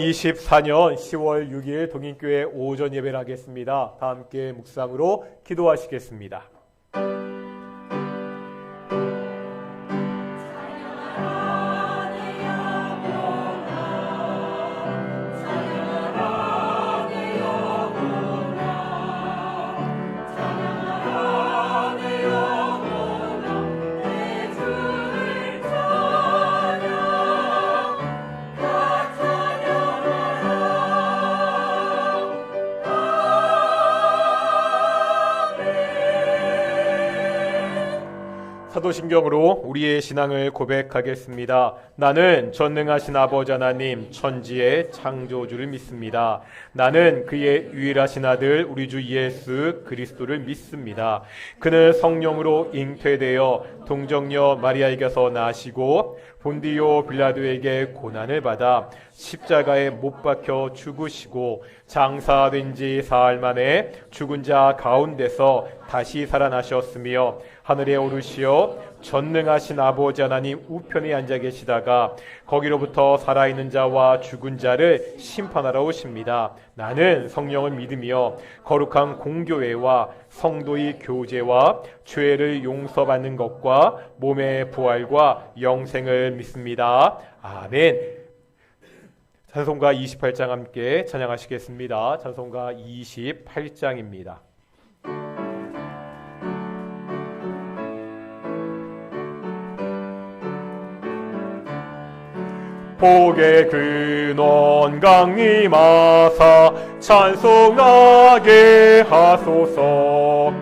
2024년 10월 6일 동인교회 오전 예배를 하겠습니다. 다 함께 묵상으로 기도하시겠습니다. 사도신경으로 우리의 신앙을 고백하겠습니다. 나는 전능하신 아버지 하나님 천지의 창조주를 믿습니다. 나는 그의 유일하신 아들 우리 주 예수 그리스도를 믿습니다. 그는 성령으로 잉태되어 동정녀 마리아에게서 나시고 본디오 빌라도에게 고난을 받아 십자가에 못 박혀 죽으시고 장사된 지 사흘 만에 죽은 자 가운데서 다시 살아나셨으며 하늘에 오르시어 전능하신 아버지 하나님 우편에 앉아 계시다가 거기로부터 살아있는 자와 죽은 자를 심판하러 오십니다. 나는 성령을 믿으며 거룩한 공교회와 성도의 교제와 죄를 용서받는 것과 몸의 부활과 영생을 믿습니다. 아멘. 찬송가 28장 함께 찬양하시겠습니다. 찬송가 28장입니다. 복의 근원 강림하사 찬송하게 하소서.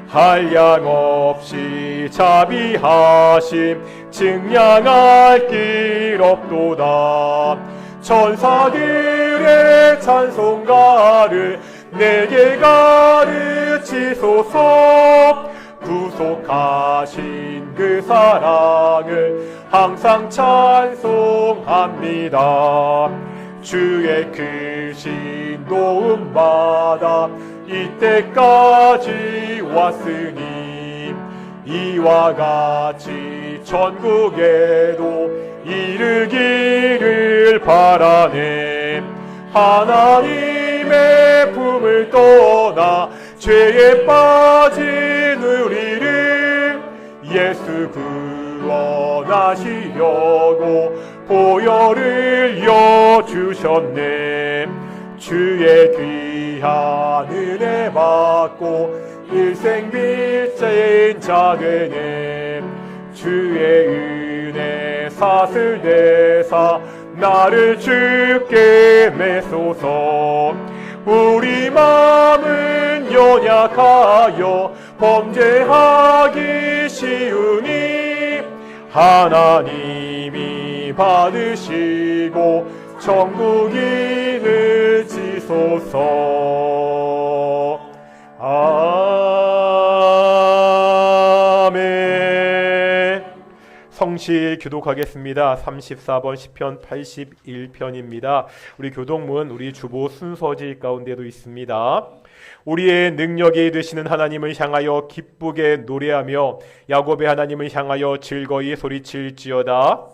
한량없이 자비하심 증량할 길 없도다. 천사들의 찬송가를 내게 가르치소서. 구속하신 그 사랑을 항상 찬송합니다. 주의 크신 도움받아 이때까지 왔으니 이와 같이 천국에도 이르기를 바라네. 하나님의 품을 떠나 죄에 빠진 우리를 예수 구원하시려고 보혈을 여주셨네. 주의 귀한 은혜 받고 일생 빚진 자되네. 주의 은혜 사슬 내사 나를 주께 매소서. 우리 마음은 연약하여 범죄하기 쉬우니 하나님이 받으시고 천국이 늦으소서. 아멘. 성시 교독하겠습니다. 34번 시편 81편입니다. 우리 교독문 우리 주보 순서지 가운데도 있습니다. 우리의 능력이 되시는 하나님을 향하여 기쁘게 노래하며 야곱의 하나님을 향하여 즐거이 소리칠지어다.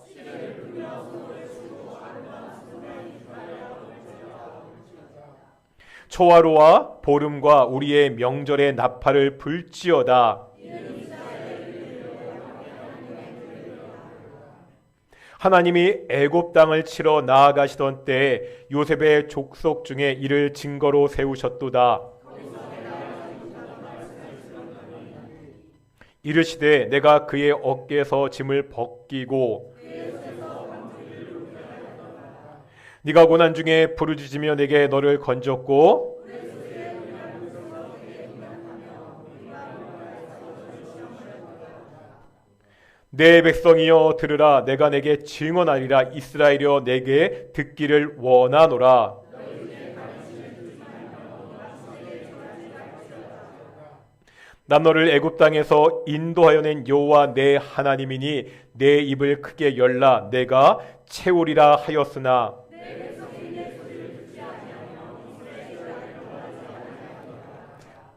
초하루와 보름과 우리의 명절의 나팔을 불지어다. 하나님이 애굽 땅을 치러 나아가시던 때에 요셉의 족속 중에 이를 증거로 세우셨도다. 이르시되 내가 그의 어깨에서 짐을 벗기고 네가 고난 중에 부르짖으며 내게 너를 건졌고 내 백성이여 들으라. 내가 내게 증언하리라. 이스라엘이여 내게 듣기를 원하노라. 난 너를 애굽 땅에서 인도하여 낸 여호와 내 하나님이니 내 입을 크게 열라. 내가 채우리라 하였으나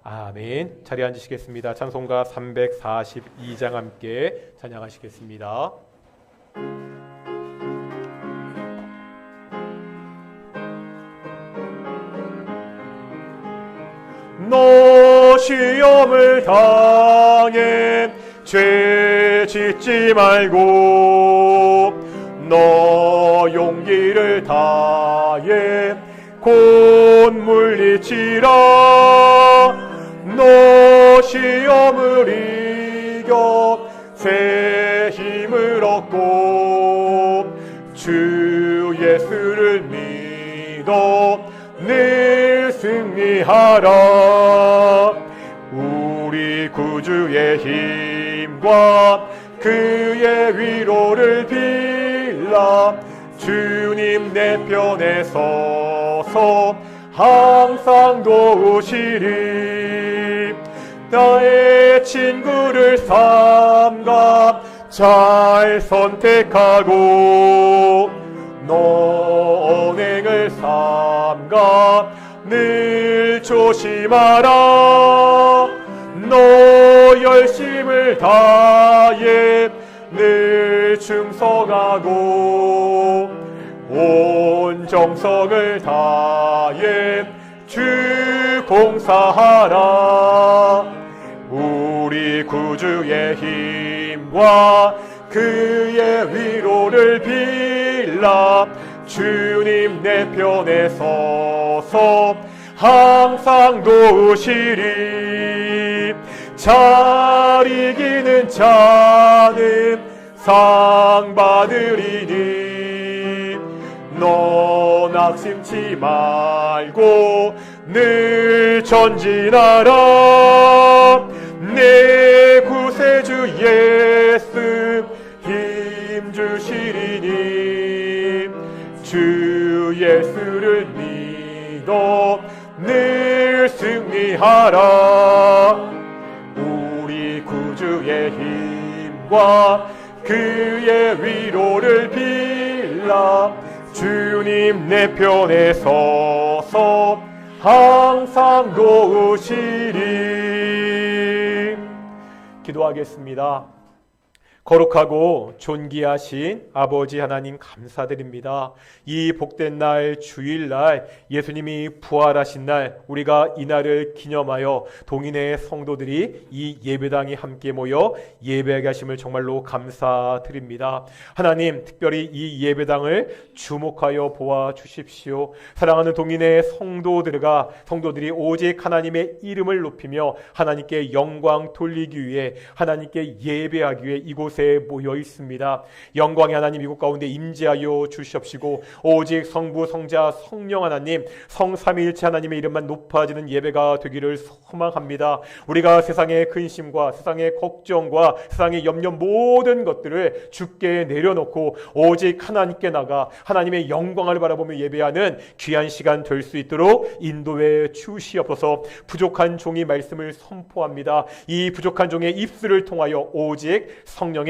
아멘. 자리에 앉으시겠습니다. 찬송가 342장 함께 찬양하시겠습니다. 너 시험을 당해 죄 짓지 말고 너 용기를 다해 곧 물리치라. 너 시험을 이겨 새 힘을 얻고 주 예수를 믿어 늘 승리하라. 우리 구주의 힘과 그의 위로를 빌라. 주님 내 편에 서서 항상 도우시리. 나의 친구를 삼가 잘 선택하고 너 언행을 삼가 늘 조심하라. 너 열심을 다해 늘 충성하고 온 정성을 다해 주 봉사하라. 우리 구주의 힘과 그의 위로를 빌라. 주님 내 편에 서서 항상 도우시리. 잘 이기는 자는 상 받으리니 너 낙심치 말고 늘 전진하라. 내 구세주 예수 힘 주시리니 주 예수를 믿어 늘 승리하라. 우리 구주의 힘과 그의 위로를 빌라. 주님 내 편에 서서 항상 도우시리. 기도하겠습니다. 거룩하고 존귀하신 아버지 하나님 감사드립니다. 이 복된 날 주일날 예수님이 부활하신 날 우리가 이 날을 기념하여 동인의 성도들이 이 예배당에 함께 모여 예배하게 하심을 정말로 감사드립니다. 하나님 특별히 이 예배당을 주목하여 보아 주십시오. 사랑하는 동인의 성도들이 오직 하나님의 이름을 높이며 하나님께 영광 돌리기 위해 하나님께 예배하기 위해 이곳 모여 있습니다. 영광의 하나님 이곳 가운데 임재하여 주시옵시고 오직 성부 성자 성령 하나님 성삼위일체 하나님의 이름만 높아지는 예배가 되기를 소망합니다. 우리가 세상의 근심과 세상의 걱정과 세상의 염려 모든 것들을 주께 내려놓고 오직 하나님께 나가 하나님의 영광을 바라보며 예배하는 귀한 시간 될 수 있도록 인도해 주시옵소서. 부족한 종이 말씀을 선포합니다. 이 부족한 종의 입술을 통하여 오직 성령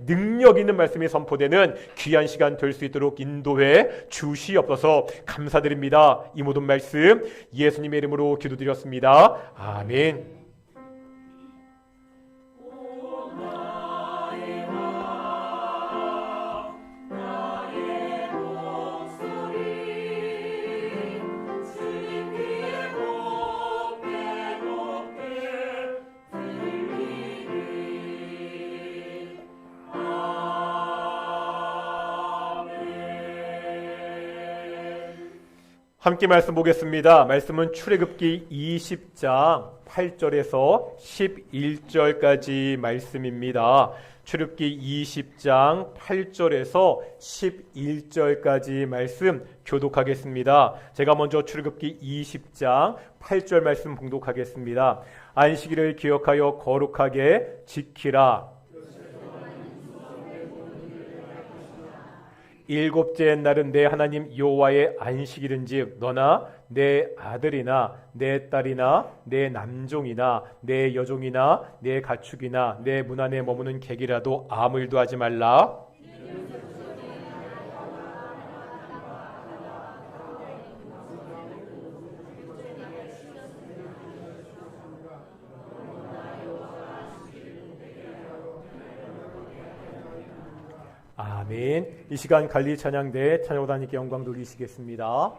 능력 있는 말씀이 선포되는 귀한 시간 될 수 있도록 인도해 주시옵소서. 감사드립니다. 이 모든 말씀 예수님의 이름으로 기도드렸습니다. 아멘. 함께 말씀 보겠습니다. 말씀은 출애굽기 20장 8절에서 11절까지 말씀입니다. 출애굽기 20장 8절에서 11절까지 말씀 교독하겠습니다. 제가 먼저 출애굽기 20장 8절 말씀 봉독하겠습니다. 안식일을 기억하여 거룩하게 지키라. 일곱째 날은 내 하나님 여호와의 안식일인즉 너나 내 아들이나 내 딸이나 내 남종이나 내 여종이나 내 가축이나 내 문 안에 머무는 객이라도 아무 일도 하지 말라. 아멘. 이 시간 갈리 찬양대 찬양단님께 영광 돌리시겠습니다.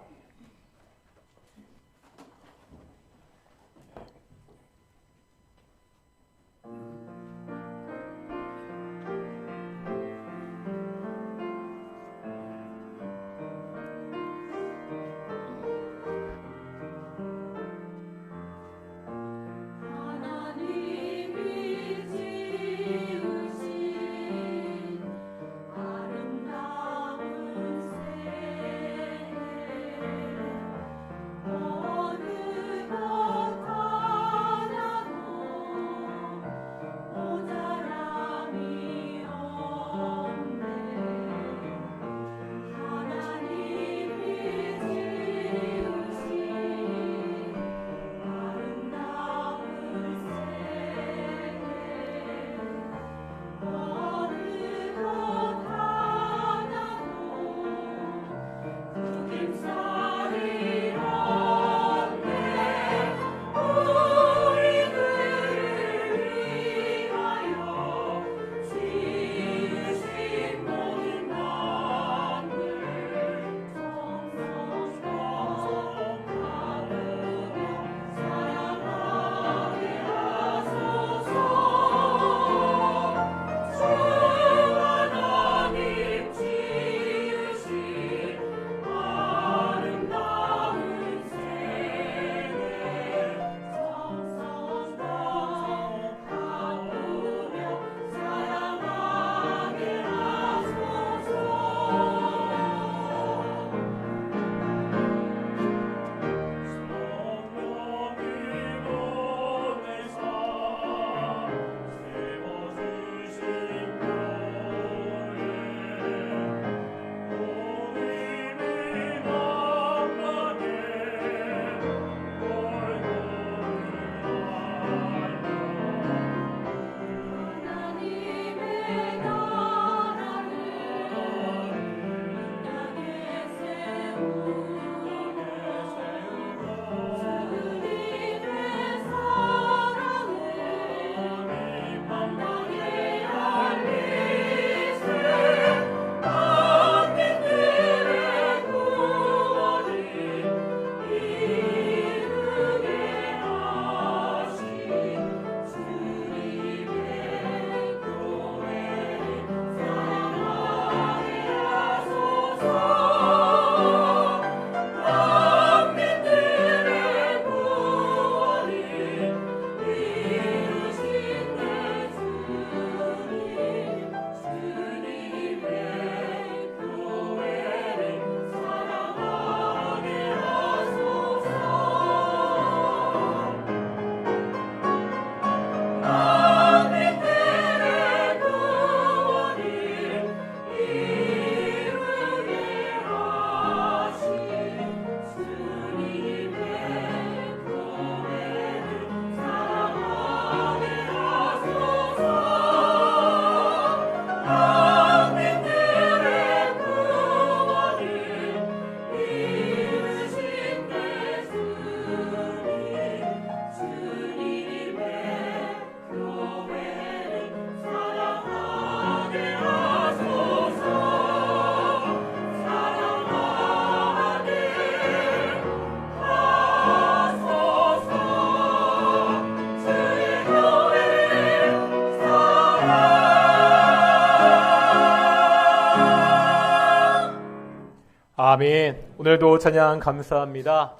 아멘. 오늘도 찬양 감사합니다.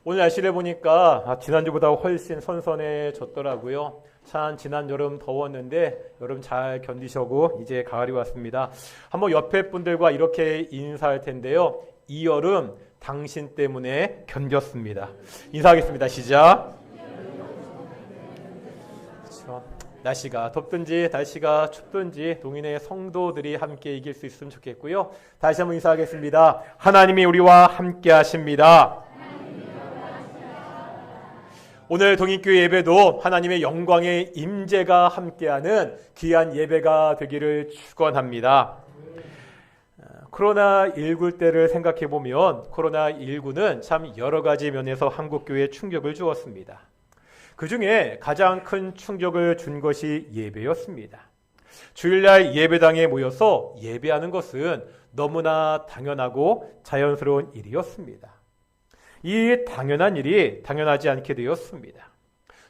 오늘 날씨를 보니까 지난주보다 훨씬 선선해졌더라고요. 참 지난 여름 더웠는데 여름 잘 견디셔고 이제 가을이 왔습니다. 한번 옆에 분들과 이렇게 인사할 텐데요. 이 여름 당신 때문에 견뎠습니다. 인사하겠습니다. 시작. 그렇죠. 날씨가 덥든지 날씨가 춥든지 동인의 성도들이 함께 이길 수 있으면 좋겠고요. 다시 한번 인사하겠습니다. 하나님이 우리와 함께 하십니다. 오늘 동인교회 예배도 하나님의 영광의 임재가 함께하는 귀한 예배가 되기를 축원합니다. 코로나19 때를 생각해 보면 코로나19는 참 여러 가지 면에서 한국교회에 충격을 주었습니다. 그 중에 가장 큰 충격을 준 것이 예배였습니다. 주일날 예배당에 모여서 예배하는 것은 너무나 당연하고 자연스러운 일이었습니다. 이 당연한 일이 당연하지 않게 되었습니다.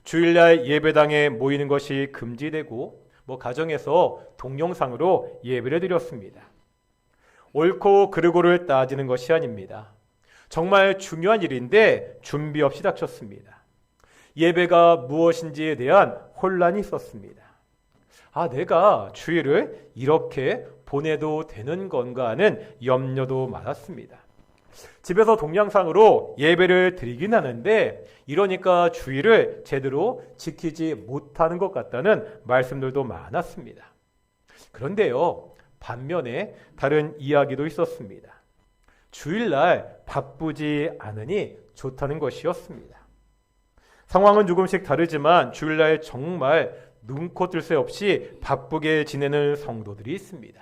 주일날 예배당에 모이는 것이 금지되고 가정에서 동영상으로 예배를 드렸습니다. 옳고 그르고를 따지는 것이 아닙니다. 정말 중요한 일인데 준비 없이 닥쳤습니다. 예배가 무엇인지에 대한 혼란이 있었습니다. 내가 주일을 이렇게 보내도 되는 건가 하는 염려도 많았습니다. 집에서 동영상으로 예배를 드리긴 하는데 이러니까 주일을 제대로 지키지 못하는 것 같다는 말씀들도 많았습니다. 그런데요, 반면에 다른 이야기도 있었습니다. 주일날 바쁘지 않으니 좋다는 것이었습니다. 상황은 조금씩 다르지만 주일날 정말 눈코 뜰 새 없이 바쁘게 지내는 성도들이 있습니다.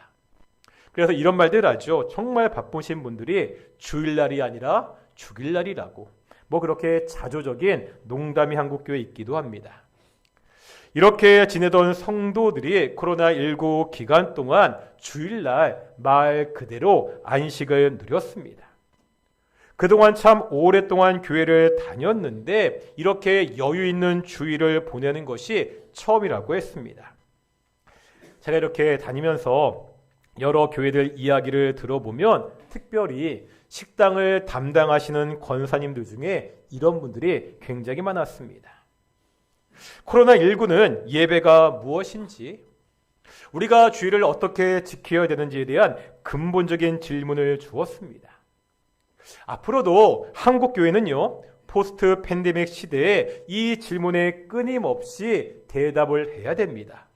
그래서 이런 말들 하죠. 정말 바쁘신 분들이 주일날이 아니라 주일날이라고 그렇게 자조적인 농담이 한국교회에 있기도 합니다. 이렇게 지내던 성도들이 코로나19 기간 동안 주일날 말 그대로 안식을 누렸습니다. 그동안 참 오랫동안 교회를 다녔는데 이렇게 여유 있는 주일을 보내는 것이 처음이라고 했습니다. 제가 이렇게 다니면서 여러 교회들 이야기를 들어보면 특별히 식당을 담당하시는 권사님들 중에 이런 분들이 굉장히 많았습니다. 코로나19는 예배가 무엇인지, 우리가 주일을 어떻게 지켜야 되는지에 대한 근본적인 질문을 주었습니다. 앞으로도 한국교회는요, 포스트 팬데믹 시대에 이 질문에 끊임없이 대답을 해야 됩니다.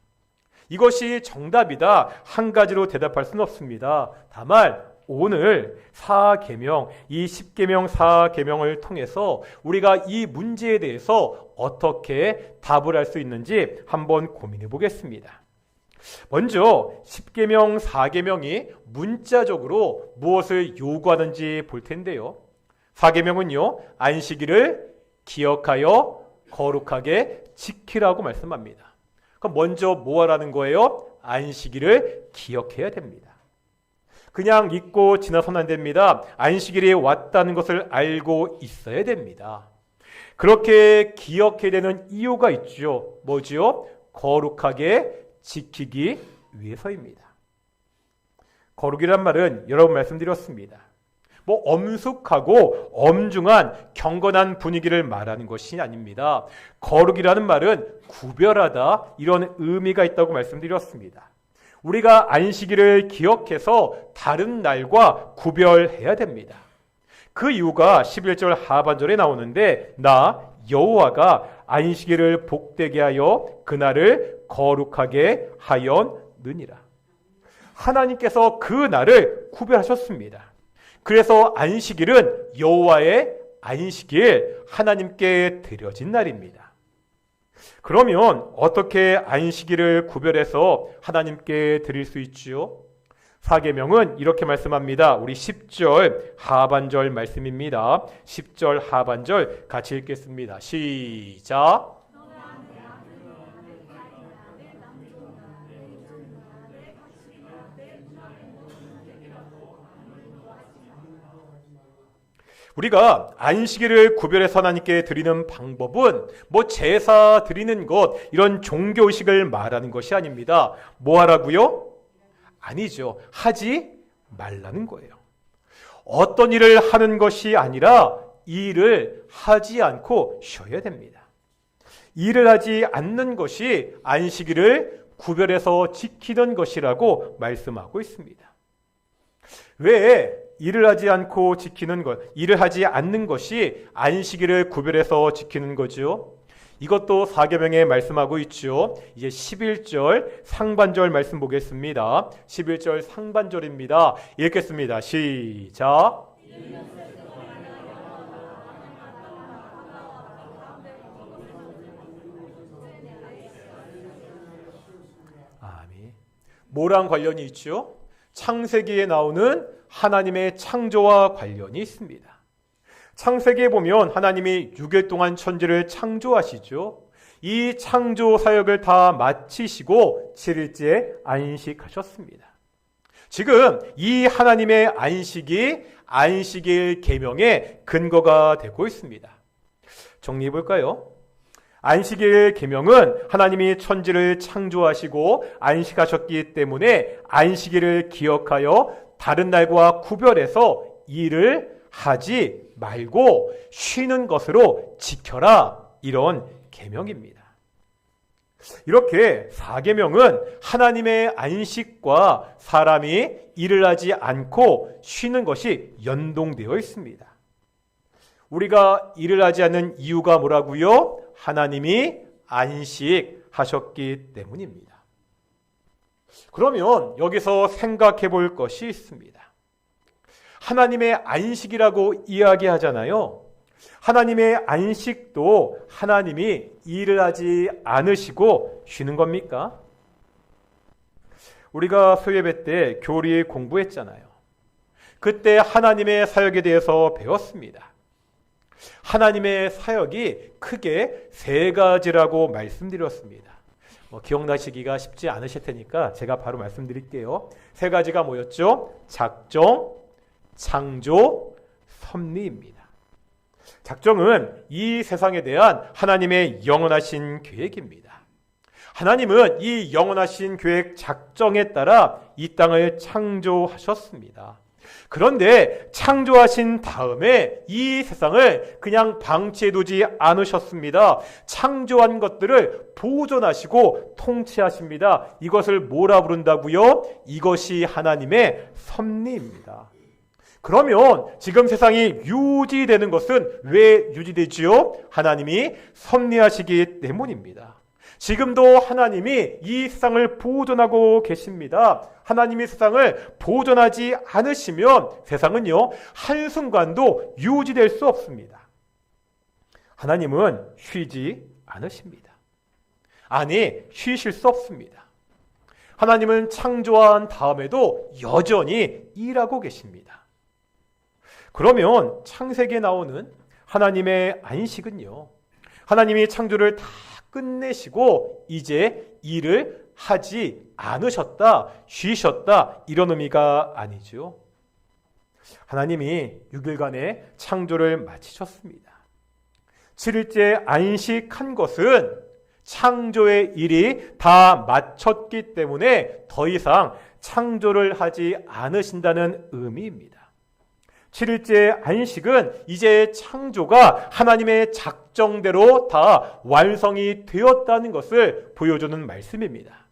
이것이 정답이다 한 가지로 대답할 수는 없습니다. 다만 오늘 4계명, 이 10계명 4계명을 통해서 우리가 이 문제에 대해서 어떻게 답을 할 수 있는지 한번 고민해 보겠습니다. 먼저 10계명 4계명이 문자적으로 무엇을 요구하는지 볼 텐데요. 4계명은요, 안식일을 기억하여 거룩하게 지키라고 말씀합니다. 그럼 먼저 뭐 하라는 거예요? 안식일을 기억해야 됩니다. 그냥 잊고 지나서는 안 됩니다. 안식일이 왔다는 것을 알고 있어야 됩니다. 그렇게 기억해야 되는 이유가 있죠. 뭐지요? 거룩하게 지키기 위해서입니다. 거룩이란 말은 여러 번 말씀드렸습니다. 엄숙하고 엄중한 경건한 분위기를 말하는 것이 아닙니다. 거룩이라는 말은 구별하다, 이런 의미가 있다고 말씀드렸습니다. 우리가 안식일을 기억해서 다른 날과 구별해야 됩니다. 그 이유가 11절 하반절에 나오는데 나 여호와가 안식일을 복되게 하여 그날을 거룩하게 하였느니라. 하나님께서 그 날을 구별하셨습니다. 그래서 안식일은 여호와의 안식일, 하나님께 드려진 날입니다. 그러면 어떻게 안식일을 구별해서 하나님께 드릴 수 있지요? 4계명은 이렇게 말씀합니다. 우리 10절 하반절 말씀입니다. 10절 하반절 같이 읽겠습니다. 시작. 우리가 안식일을 구별해서 하나님께 드리는 방법은 제사 드리는 것, 이런 종교의식을 말하는 것이 아닙니다. 뭐 하라고요? 아니죠. 하지 말라는 거예요. 어떤 일을 하는 것이 아니라 일을 하지 않고 쉬어야 됩니다. 일을 하지 않는 것이 안식일을 구별해서 지키는 것이라고 말씀하고 있습니다. 왜 일을 하지 않고 지키는 것, 일을 하지 않는 것이 안식일을 구별해서 지키는 거죠? 이것도 사계명에 말씀하고 있죠. 이제 11절 상반절 말씀 보겠습니다. 11절 상반절입니다. 읽겠습니다. 시작. 아멘. 뭐랑 관련이 있죠? 창세기에 나오는 하나님의 창조와 관련이 있습니다. 창세기에 보면 하나님이 6일 동안 천지를 창조하시죠. 이 창조 사역을 다 마치시고 7일째 안식하셨습니다. 지금 이 하나님의 안식이 안식일 계명의 근거가 되고 있습니다. 정리해 볼까요? 안식일 계명은 하나님이 천지를 창조하시고 안식하셨기 때문에 안식일을 기억하여 다른 날과 구별해서 일을 하지 말고 쉬는 것으로 지켜라, 이런 계명입니다. 이렇게 4계명은 하나님의 안식과 사람이 일을 하지 않고 쉬는 것이 연동되어 있습니다. 우리가 일을 하지 않는 이유가 뭐라고요? 하나님이 안식하셨기 때문입니다. 그러면 여기서 생각해 볼 것이 있습니다. 하나님의 안식이라고 이야기하잖아요. 하나님의 안식도 하나님이 일을 하지 않으시고 쉬는 겁니까? 우리가 소예배 때 교리 공부했잖아요. 그때 하나님의 사역에 대해서 배웠습니다. 하나님의 사역이 크게 3가지라고 말씀드렸습니다. 기억나시기가 쉽지 않으실 테니까 제가 바로 말씀드릴게요. 3가지가 뭐였죠? 작정, 창조, 섭리입니다. 작정은 이 세상에 대한 하나님의 영원하신 계획입니다. 하나님은 이 영원하신 계획 작정에 따라 이 땅을 창조하셨습니다. 그런데 창조하신 다음에 이 세상을 그냥 방치해두지 않으셨습니다. 창조한 것들을 보존하시고 통치하십니다. 이것을 뭐라 부른다고요? 이것이 하나님의 섭리입니다. 그러면 지금 세상이 유지되는 것은 왜 유지되지요? 하나님이 섭리하시기 때문입니다. 지금도 하나님이 이 세상을 보존하고 계십니다. 하나님이 세상을 보존하지 않으시면 세상은요, 한순간도 유지될 수 없습니다. 하나님은 쉬지 않으십니다. 아니, 쉬실 수 없습니다. 하나님은 창조한 다음에도 여전히 일하고 계십니다. 그러면 창세기에 나오는 하나님의 안식은요, 하나님이 창조를 다 끝내시고 이제 일을 하지 않으셨다, 쉬셨다, 이런 의미가 아니죠. 하나님이 6일간의 창조를 마치셨습니다. 7일째 안식한 것은 창조의 일이 다 마쳤기 때문에 더 이상 창조를 하지 않으신다는 의미입니다. 7일째 안식은 이제 창조가 하나님의 작정대로 다 완성이 되었다는 것을 보여주는 말씀입니다.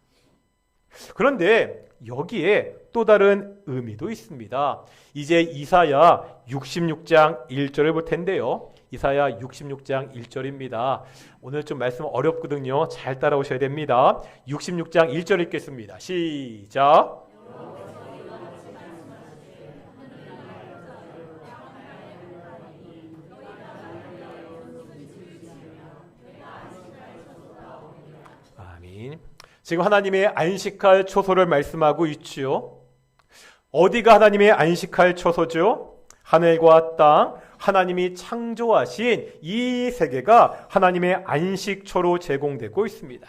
그런데 여기에 또 다른 의미도 있습니다. 이제 이사야 66장 1절을 볼 텐데요. 이사야 66장 1절입니다. 오늘 좀 말씀 어렵거든요. 잘 따라오셔야 됩니다. 66장 1절 읽겠습니다. 시작. 지금 하나님의 안식할 초소를 말씀하고 있지요. 어디가 하나님의 안식할 초소죠? 하늘과 땅, 하나님이 창조하신 이 세계가 하나님의 안식처로 제공되고 있습니다.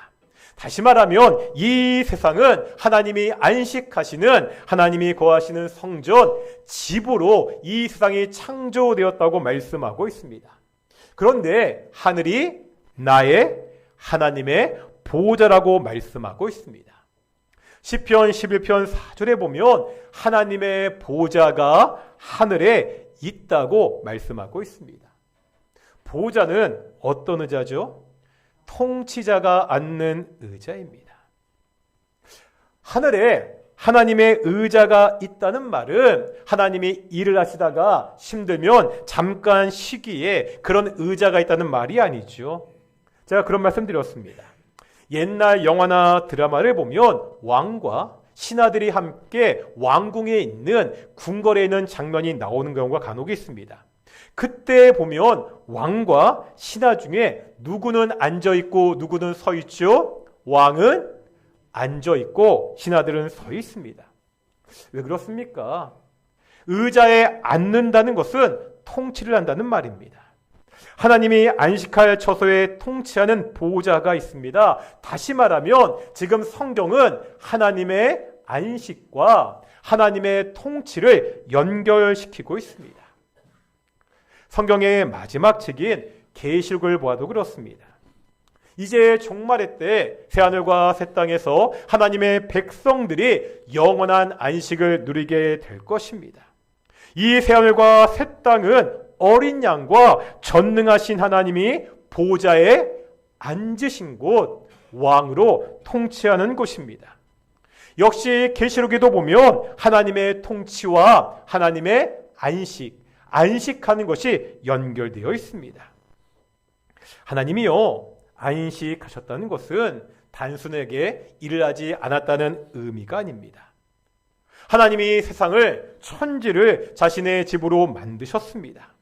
다시 말하면 이 세상은 하나님이 안식하시는, 하나님이 거하시는 성전, 집으로 이 세상이 창조되었다고 말씀하고 있습니다. 그런데 하늘이 나의 하나님의 보호자라고 말씀하고 있습니다. 시편 11편 4절에 보면 하나님의 보좌가 하늘에 있다고 말씀하고 있습니다. 보좌는 어떤 의자죠? 통치자가 앉는 의자입니다. 하늘에 하나님의 의자가 있다는 말은 하나님이 일을 하시다가 힘들면 잠깐 쉬기에 그런 의자가 있다는 말이 아니죠. 제가 그런 말씀 드렸습니다. 옛날 영화나 드라마를 보면 왕과 신하들이 함께 왕궁에 있는 궁궐에 있는 장면이 나오는 경우가 간혹 있습니다. 그때 보면 왕과 신하 중에 누구는 앉아있고 누구는 서 있죠? 왕은 앉아있고 신하들은 서 있습니다. 왜 그렇습니까? 의자에 앉는다는 것은 통치를 한다는 말입니다. 하나님이 안식할 처소에 통치하는 보좌가 있습니다. 다시 말하면 지금 성경은 하나님의 안식과 하나님의 통치를 연결시키고 있습니다. 성경의 마지막 책인 계시록을 보아도 그렇습니다. 이제 종말의 때 새하늘과 새 땅에서 하나님의 백성들이 영원한 안식을 누리게 될 것입니다. 이 새하늘과 새 땅은 어린 양과 전능하신 하나님이 보좌에 앉으신 곳, 왕으로 통치하는 곳입니다. 역시 계시록에도 보면 하나님의 통치와 하나님의 안식하는 것이 연결되어 있습니다. 하나님이요, 안식하셨다는 것은 단순하게 일을 하지 않았다는 의미가 아닙니다. 하나님이 세상을, 천지를 자신의 집으로 만드셨습니다.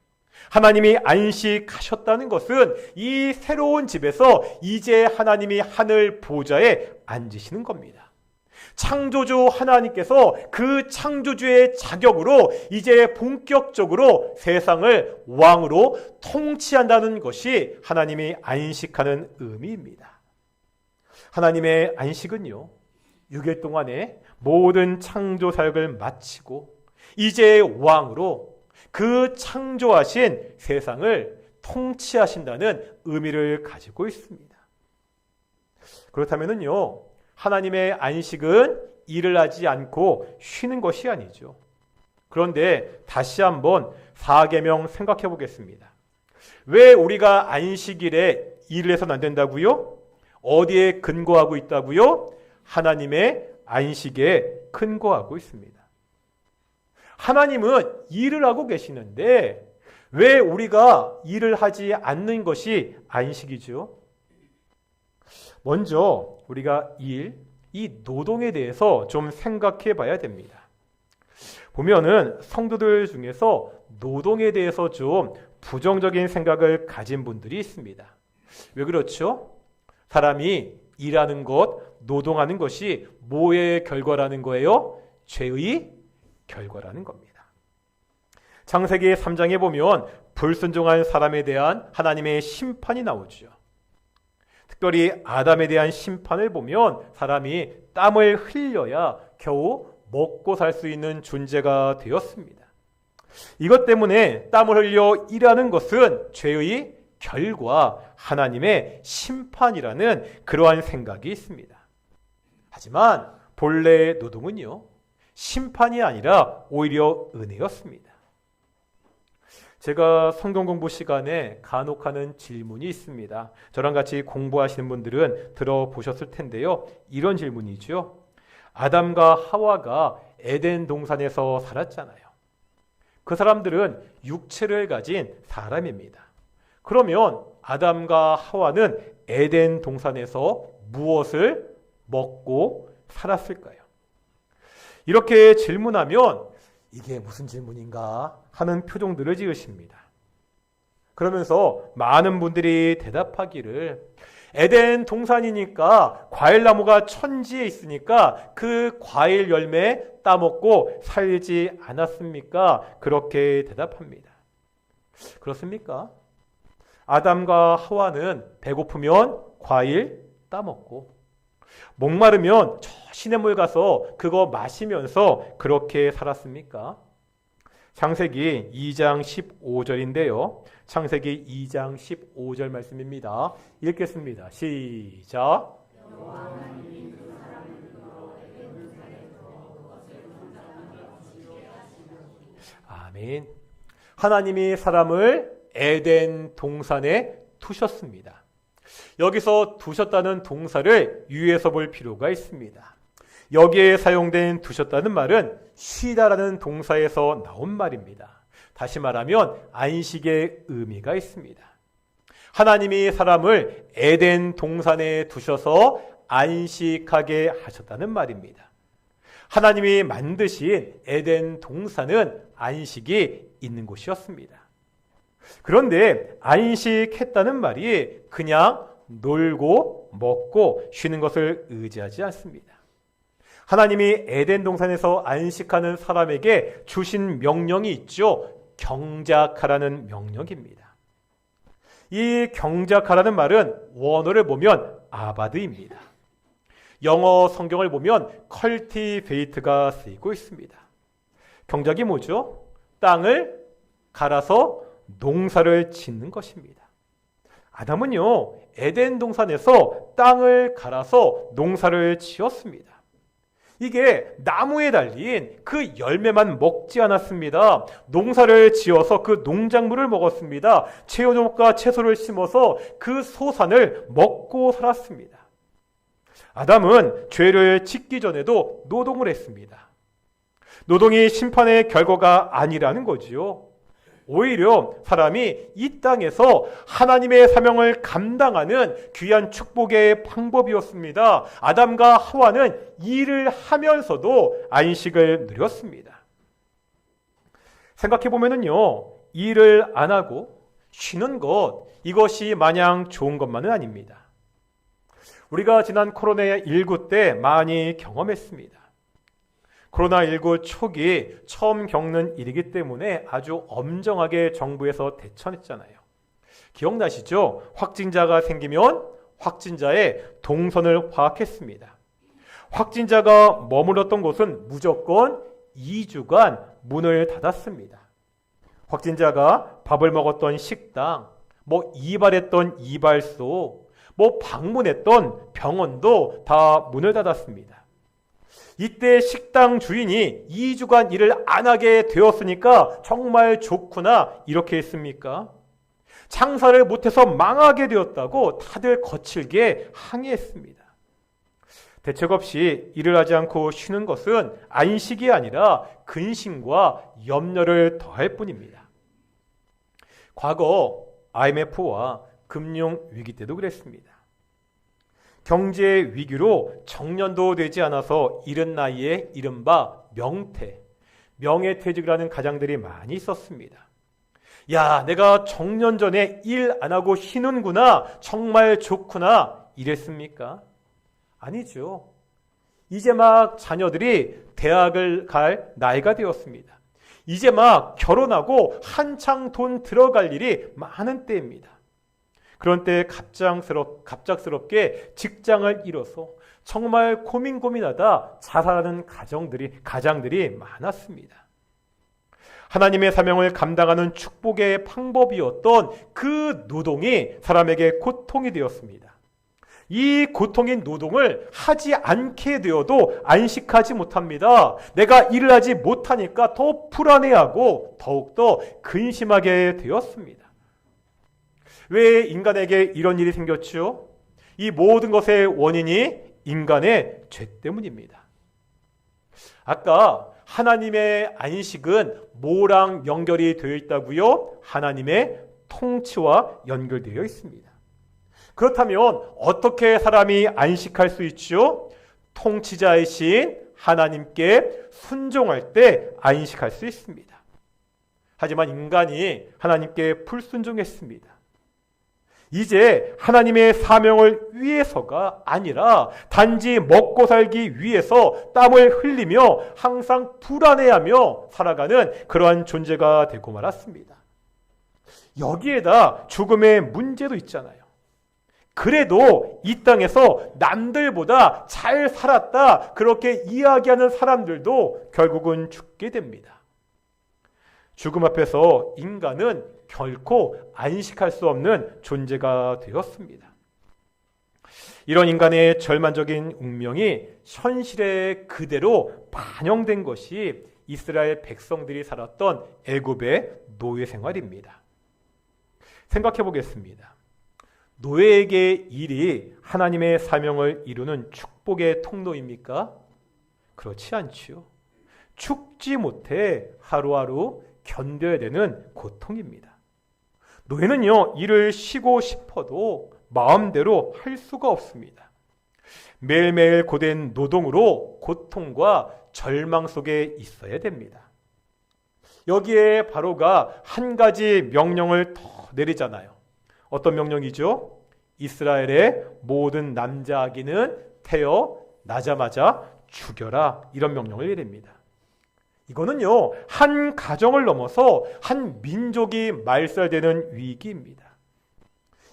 하나님이 안식하셨다는 것은 이 새로운 집에서 이제 하나님이 하늘 보좌에 앉으시는 겁니다. 창조주 하나님께서 그 창조주의 자격으로 이제 본격적으로 세상을 왕으로 통치한다는 것이 하나님이 안식하는 의미입니다. 하나님의 안식은요, 6일 동안에 모든 창조 사역을 마치고 이제 왕으로 그 창조하신 세상을 통치하신다는 의미를 가지고 있습니다. 그렇다면요, 하나님의 안식은 일을 하지 않고 쉬는 것이 아니죠. 그런데 다시 한번 4계명 생각해 보겠습니다. 왜 우리가 안식일에 일을 해서는 안 된다고요? 어디에 근거하고 있다고요? 하나님의 안식에 근거하고 있습니다. 하나님은 일을 하고 계시는데 왜 우리가 일을 하지 않는 것이 안식이죠? 먼저 우리가 이 노동에 대해서 좀 생각해 봐야 됩니다. 보면은 성도들 중에서 노동에 대해서 좀 부정적인 생각을 가진 분들이 있습니다. 왜 그렇죠? 사람이 일하는 것, 노동하는 것이 뭐의 결과라는 거예요? 죄의 결과라는 겁니다. 창세기 3장에 보면 불순종한 사람에 대한 하나님의 심판이 나오죠. 특별히 아담에 대한 심판을 보면 사람이 땀을 흘려야 겨우 먹고 살 수 있는 존재가 되었습니다. 이것 때문에 땀을 흘려 일하는 것은 죄의 결과, 하나님의 심판이라는 그러한 생각이 있습니다. 하지만 본래 노동은요, 심판이 아니라 오히려 은혜였습니다. 제가 성경 공부 시간에 간혹 하는 질문이 있습니다. 저랑 같이 공부하시는 분들은 들어보셨을 텐데요. 이런 질문이죠. 아담과 하와가 에덴 동산에서 살았잖아요. 그 사람들은 육체를 가진 사람입니다. 그러면 아담과 하와는 에덴 동산에서 무엇을 먹고 살았을까요? 이렇게 질문하면 이게 무슨 질문인가 하는 표정들을 지으십니다. 그러면서 많은 분들이 대답하기를 에덴 동산이니까 과일나무가 천지에 있으니까 그 과일 열매 따먹고 살지 않았습니까? 그렇게 대답합니다. 그렇습니까? 아담과 하와는 배고프면 과일 따먹고 목마르면 저 시냇물 가서 그거 마시면서 그렇게 살았습니까? 창세기 2장 15절인데요. 창세기 2장 15절 말씀입니다. 읽겠습니다. 시작. 아멘. 하나님이 사람을 에덴 동산에 두셨습니다. 여기서 두셨다는 동사를 유의해서 볼 필요가 있습니다. 여기에 사용된 두셨다는 말은 쉬다라는 동사에서 나온 말입니다. 다시 말하면 안식의 의미가 있습니다. 하나님이 사람을 에덴 동산에 두셔서 안식하게 하셨다는 말입니다. 하나님이 만드신 에덴 동산은 안식이 있는 곳이었습니다. 그런데 안식했다는 말이 그냥 놀고 먹고 쉬는 것을 의지하지 않습니다. 하나님이 에덴 동산에서 안식하는 사람에게 주신 명령이 있죠. 경작하라는 명령입니다. 이 경작하라는 말은 원어를 보면 아바드입니다. 영어 성경을 보면 cultivate가 쓰이고 있습니다. 경작이 뭐죠? 땅을 갈아서 농사를 짓는 것입니다. 아담은요, 에덴 동산에서 땅을 갈아서 농사를 지었습니다. 이게 나무에 달린 그 열매만 먹지 않았습니다. 농사를 지어서 그 농작물을 먹었습니다. 채소목과 채소를 심어서 그 소산을 먹고 살았습니다. 아담은 죄를 짓기 전에도 노동을 했습니다. 노동이 심판의 결과가 아니라는 거지요. 오히려 사람이 이 땅에서 하나님의 사명을 감당하는 귀한 축복의 방법이었습니다. 아담과 하와는 일을 하면서도 안식을 누렸습니다. 생각해보면요, 일을 안 하고 쉬는 것, 이것이 마냥 좋은 것만은 아닙니다. 우리가 지난 코로나19 때 많이 경험했습니다. 코로나19 초기 처음 겪는 일이기 때문에 아주 엄정하게 정부에서 대처했잖아요. 기억나시죠? 확진자가 생기면 확진자의 동선을 파악했습니다. 확진자가 머물렀던 곳은 무조건 2주간 문을 닫았습니다. 확진자가 밥을 먹었던 식당, 이발했던 이발소, 방문했던 병원도 다 문을 닫았습니다. 이때 식당 주인이 2주간 일을 안 하게 되었으니까 정말 좋구나 이렇게 했습니까? 장사를 못해서 망하게 되었다고 다들 거칠게 항의했습니다. 대책 없이 일을 하지 않고 쉬는 것은 안식이 아니라 근심과 염려를 더할 뿐입니다. 과거 IMF와 금융위기 때도 그랬습니다. 경제 위기로 정년도 되지 않아서 이른 나이에 이른바 명예퇴직을 하는 가장들이 많이 있었습니다. 야, 내가 정년 전에 일 안 하고 쉬는구나, 정말 좋구나 이랬습니까? 아니죠. 이제 막 자녀들이 대학을 갈 나이가 되었습니다. 이제 막 결혼하고 한창 돈 들어갈 일이 많은 때입니다. 그런 때 갑작스럽게 직장을 잃어서 정말 고민하다 자살하는 가장들이 많았습니다. 하나님의 사명을 감당하는 축복의 방법이었던 그 노동이 사람에게 고통이 되었습니다. 이 고통인 노동을 하지 않게 되어도 안식하지 못합니다. 내가 일을 하지 못하니까 더 불안해하고 더욱더 근심하게 되었습니다. 왜 인간에게 이런 일이 생겼죠? 이 모든 것의 원인이 인간의 죄 때문입니다. 아까 하나님의 안식은 뭐랑 연결이 되어 있다고요? 하나님의 통치와 연결되어 있습니다. 그렇다면 어떻게 사람이 안식할 수 있죠? 통치자이신 하나님께 순종할 때 안식할 수 있습니다. 하지만 인간이 하나님께 불순종했습니다. 이제 하나님의 사명을 위해서가 아니라 단지 먹고 살기 위해서 땀을 흘리며 항상 불안해하며 살아가는 그러한 존재가 되고 말았습니다. 여기에다 죽음의 문제도 있잖아요. 그래도 이 땅에서 남들보다 잘 살았다 그렇게 이야기하는 사람들도 결국은 죽게 됩니다. 죽음 앞에서 인간은 결코 안식할 수 없는 존재가 되었습니다. 이런 인간의 절망적인 운명이 현실에 그대로 반영된 것이 이스라엘 백성들이 살았던 애굽의 노예 생활입니다. 생각해 보겠습니다. 노예에게 일이 하나님의 사명을 이루는 축복의 통로입니까? 그렇지 않지요. 죽지 못해 하루하루 견뎌야 되는 고통입니다. 노예는요, 일을 쉬고 싶어도 마음대로 할 수가 없습니다. 매일매일 고된 노동으로 고통과 절망 속에 있어야 됩니다. 여기에 바로가 한 가지 명령을 더 내리잖아요. 어떤 명령이죠? 이스라엘의 모든 남자 아기는 태어나자마자 죽여라. 이런 명령을 내립니다. 이거는요, 한 가정을 넘어서 한 민족이 말살되는 위기입니다.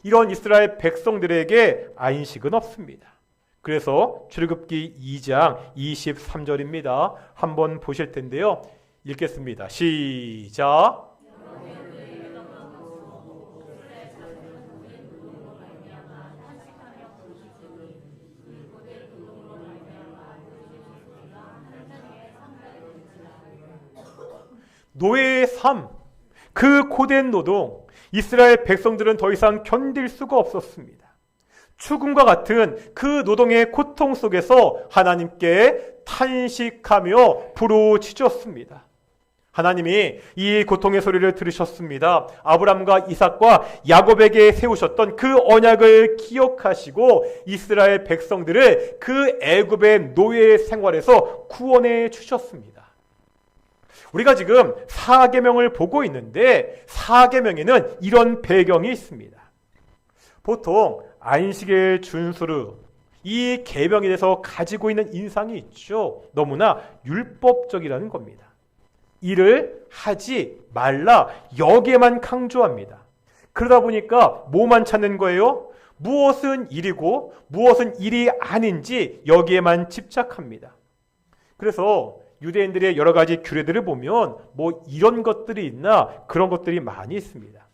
이런 이스라엘 백성들에게 안식은 없습니다. 그래서 출애굽기 2장 23절입니다. 한번 보실 텐데요. 읽겠습니다. 시작. 노예의 삶, 그 고된 노동, 이스라엘 백성들은 더 이상 견딜 수가 없었습니다. 죽음과 같은 그 노동의 고통 속에서 하나님께 탄식하며 부르짖었습니다. 하나님이 이 고통의 소리를 들으셨습니다. 아브람과 이삭과 야곱에게 세우셨던 그 언약을 기억하시고 이스라엘 백성들을 그 애굽의 노예 생활에서 구원해 주셨습니다. 우리가 지금 사계명을 보고 있는데 사계명에는 이런 배경이 있습니다. 보통 안식일 준수를 이 계명에 대해서 가지고 있는 인상이 있죠. 너무나 율법적이라는 겁니다. 일을 하지 말라 여기에만 강조합니다. 그러다 보니까 뭐만 찾는 거예요? 무엇은 일이고 무엇은 일이 아닌지 여기에만 집착합니다. 그래서 유대인들의 여러 가지 규례들을 보면 뭐 이런 것들이 있나 그런 것들이 많이 있습니다.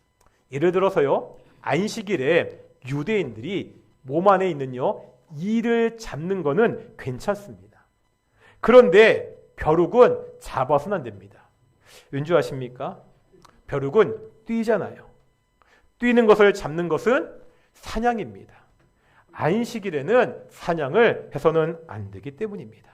예를 들어서요, 안식일에 유대인들이 몸 안에 있는요 이를 잡는 거는 괜찮습니다. 그런데 벼룩은 잡아서는 안 됩니다. 왠지 아십니까? 벼룩은 뛰잖아요. 뛰는 것을 잡는 것은 사냥입니다. 안식일에는 사냥을 해서는 안 되기 때문입니다.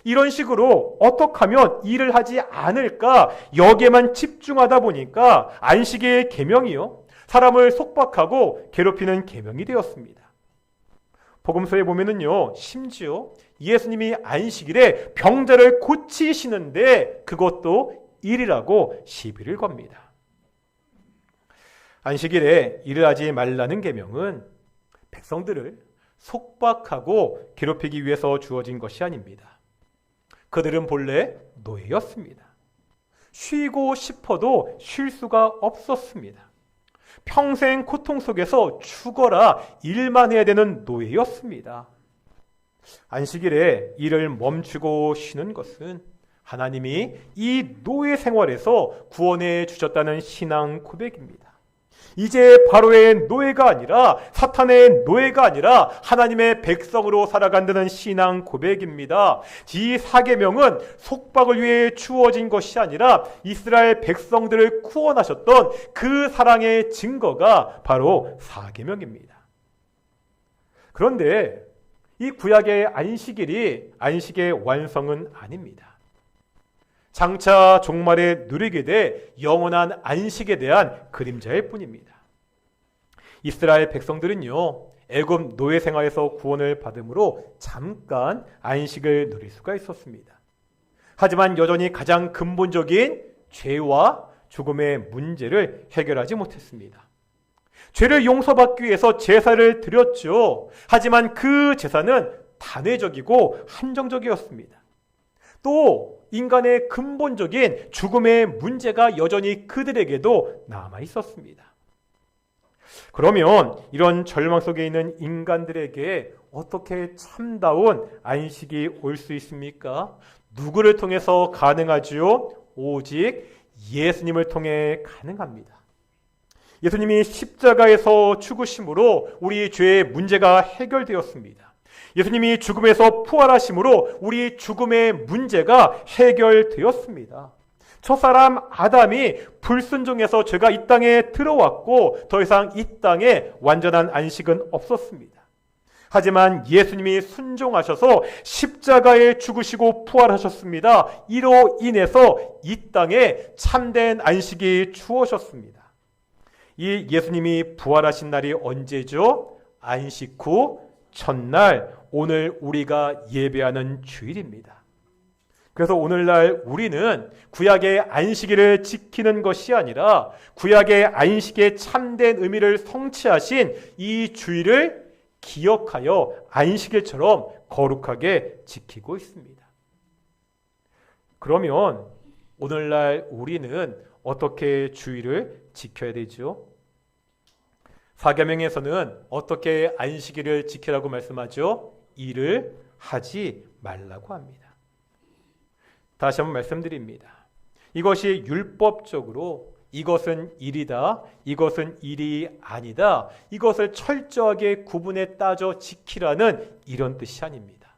이런 식으로 어떻게 하면 일을 하지 않을까 여기에만 집중하다 보니까 안식일 계명이요 사람을 속박하고 괴롭히는 계명이 되었습니다. 복음서에 보면은요 심지어 예수님이 안식일에 병자를 고치시는데 그것도 일이라고 시비를 겁니다. 안식일에 일을 하지 말라는 계명은 백성들을 속박하고 괴롭히기 위해서 주어진 것이 아닙니다. 그들은 본래 노예였습니다. 쉬고 싶어도 쉴 수가 없었습니다. 평생 고통 속에서 죽어라 일만 해야 되는 노예였습니다. 안식일에 일을 멈추고 쉬는 것은 하나님이 이 노예 생활에서 구원해 주셨다는 신앙 고백입니다. 이제 바로의 노예가 아니라 사탄의 노예가 아니라 하나님의 백성으로 살아간다는 신앙 고백입니다. 이 사계명은 속박을 위해 주어진 것이 아니라 이스라엘 백성들을 구원하셨던 그 사랑의 증거가 바로 사계명입니다. 그런데 이 구약의 안식일이 안식의 완성은 아닙니다. 장차 종말에 누리게 될 영원한 안식에 대한 그림자일 뿐입니다. 이스라엘 백성들은요 애굽 노예 생활에서 구원을 받음으로 잠깐 안식을 누릴 수가 있었습니다. 하지만 여전히 가장 근본적인 죄와 죽음의 문제를 해결하지 못했습니다. 죄를 용서받기 위해서 제사를 드렸죠. 하지만 그 제사는 단회적이고 한정적이었습니다. 또 인간의 근본적인 죽음의 문제가 여전히 그들에게도 남아 있었습니다. 그러면 이런 절망 속에 있는 인간들에게 어떻게 참다운 안식이 올 수 있습니까? 누구를 통해서 가능하지요? 오직 예수님을 통해 가능합니다. 예수님이 십자가에서 죽으심으로 우리 죄의 문제가 해결되었습니다. 예수님이 죽음에서 부활하심으로 우리 죽음의 문제가 해결되었습니다. 첫사람 아담이 불순종해서 죄가 이 땅에 들어왔고 더 이상 이 땅에 완전한 안식은 없었습니다. 하지만 예수님이 순종하셔서 십자가에 죽으시고 부활하셨습니다. 이로 인해서 이 땅에 참된 안식이 주어졌습니다. 이 예수님이 부활하신 날이 언제죠? 안식 후 첫날, 오늘 우리가 예배하는 주일입니다. 그래서 오늘날 우리는 구약의 안식일을 지키는 것이 아니라 구약의 안식의 참된 의미를 성취하신 이 주일을 기억하여 안식일처럼 거룩하게 지키고 있습니다. 그러면 오늘날 우리는 어떻게 주일을 지켜야 되죠? 사계명에서는 어떻게 안식일을 지키라고 말씀하죠? 일을 하지 말라고 합니다. 다시 한번 말씀드립니다. 이것이 율법적으로 이것은 일이다, 이것은 일이 아니다, 이것을 철저하게 구분해 따져 지키라는 이런 뜻이 아닙니다.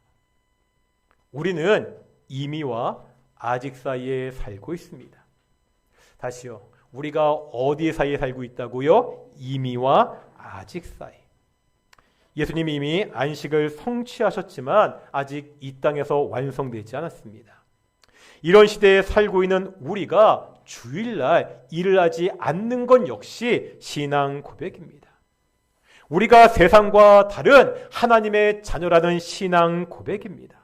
우리는 이미와 아직 사이에 살고 있습니다. 다시요. 우리가 어디 사이에 살고 있다고요? 이미와 아직 사이. 예수님이 이미 안식을 성취하셨지만 아직 이 땅에서 완성되지 않았습니다. 이런 시대에 살고 있는 우리가 주일날 일을 하지 않는 건 역시 신앙 고백입니다. 우리가 세상과 다른 하나님의 자녀라는 신앙 고백입니다.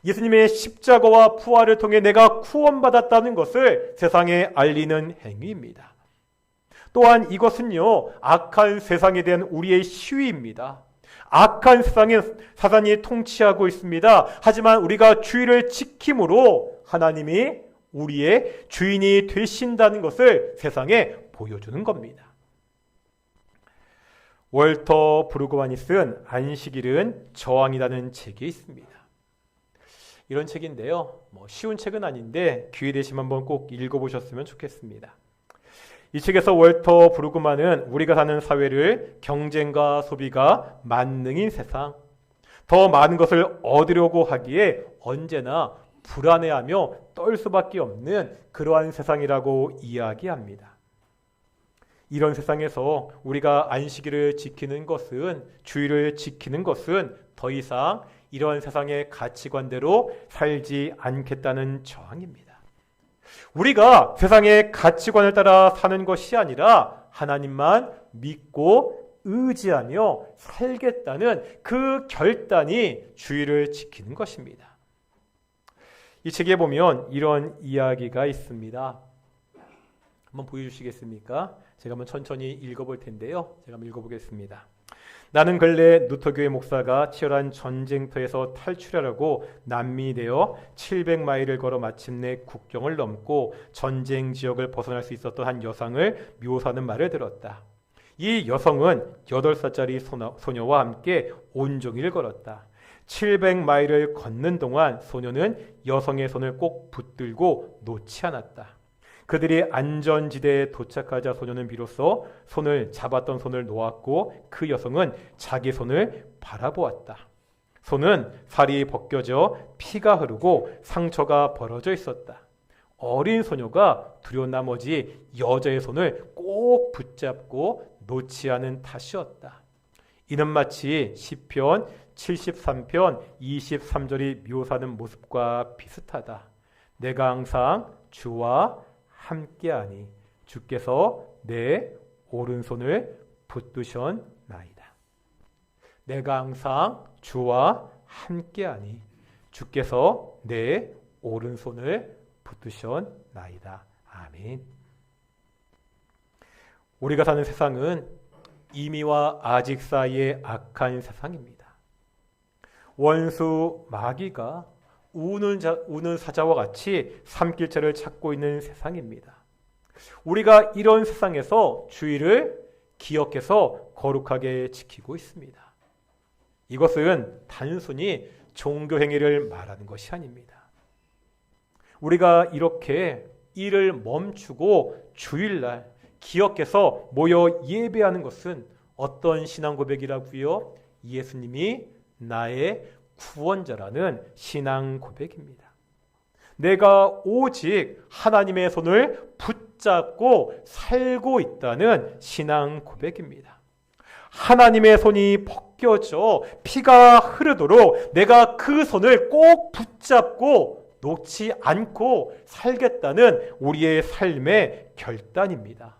예수님의 십자가와 부활을 통해 내가 구원받았다는 것을 세상에 알리는 행위입니다. 또한 이것은요, 악한 세상에 대한 우리의 시위입니다. 악한 세상에 사단이 통치하고 있습니다. 하지만 우리가 주의를 지킴으로 하나님이 우리의 주인이 되신다는 것을 세상에 보여주는 겁니다. 월터 브루그만이 쓴 안식일은 저항이라는 책이 있습니다. 이런 책인데요. 쉬운 책은 아닌데 기회 되시면 한번 꼭 읽어보셨으면 좋겠습니다. 이 책에서 월터 브루그만은 우리가 사는 사회를 경쟁과 소비가 만능인 세상, 더 많은 것을 얻으려고 하기에 언제나 불안해하며 떨 수밖에 없는 그러한 세상이라고 이야기합니다. 이런 세상에서 우리가 안식일을 지키는 것은, 주일을 지키는 것은 더 이상 이런 세상의 가치관대로 살지 않겠다는 저항입니다. 우리가 세상의 가치관을 따라 사는 것이 아니라 하나님만 믿고 의지하며 살겠다는 그 결단이 주일을 지키는 것입니다. 이 책에 보면 이런 이야기가 있습니다. 한번 보여주시겠습니까? 제가 한번 천천히 읽어볼 텐데요. 제가 한번 읽어보겠습니다. 나는 근래 누터교회 목사가 치열한 전쟁터에서 탈출하려고 난민이 되어 700마일을 걸어 마침내 국경을 넘고 전쟁 지역을 벗어날 수 있었던 한 여성을 묘사하는 말을 들었다. 이 여성은 8살짜리 소녀와 함께 온종일 걸었다. 700마일을 걷는 동안 소녀는 여성의 손을 꼭 붙들고 놓지 않았다. 그들이 안전지대에 도착하자 소녀는 비로소 손을 잡았던 손을 놓았고 그 여성은 자기 손을 바라보았다. 손은 살이 벗겨져 피가 흐르고 상처가 벌어져 있었다. 어린 소녀가 두려운 나머지 여자의 손을 꼭 붙잡고 놓지 않은 탓이었다. 이는 마치 시편 73편 23절이 묘사하는 모습과 비슷하다. 내가 항상 주와 함께하니 주께서 내 오른손을 붙드셨나이다. 내가 항상 주와 함께하니 주께서 내 오른손을 붙드셨나이다. 아멘. 우리가 사는 세상은 이미와 아직 사이의 악한 세상입니다. 원수 마귀가 우는 사자와 같이 삼킬자를 찾고 있는 세상입니다. 우리가 이런 세상에서 주의를 기억해서 거룩하게 지키고 있습니다. 이것은 단순히 종교 행위를 말하는 것이 아닙니다. 우리가 이렇게 일을 멈추고 주일날 기억해서 모여 예배하는 것은 어떤 신앙 고백이라고요? 예수님이 나의 구원자라는 신앙 고백입니다. 내가 오직 하나님의 손을 붙잡고 살고 있다는 신앙 고백입니다. 하나님의 손이 벗겨져 피가 흐르도록 내가 그 손을 꼭 붙잡고 놓지 않고 살겠다는 우리의 삶의 결단입니다.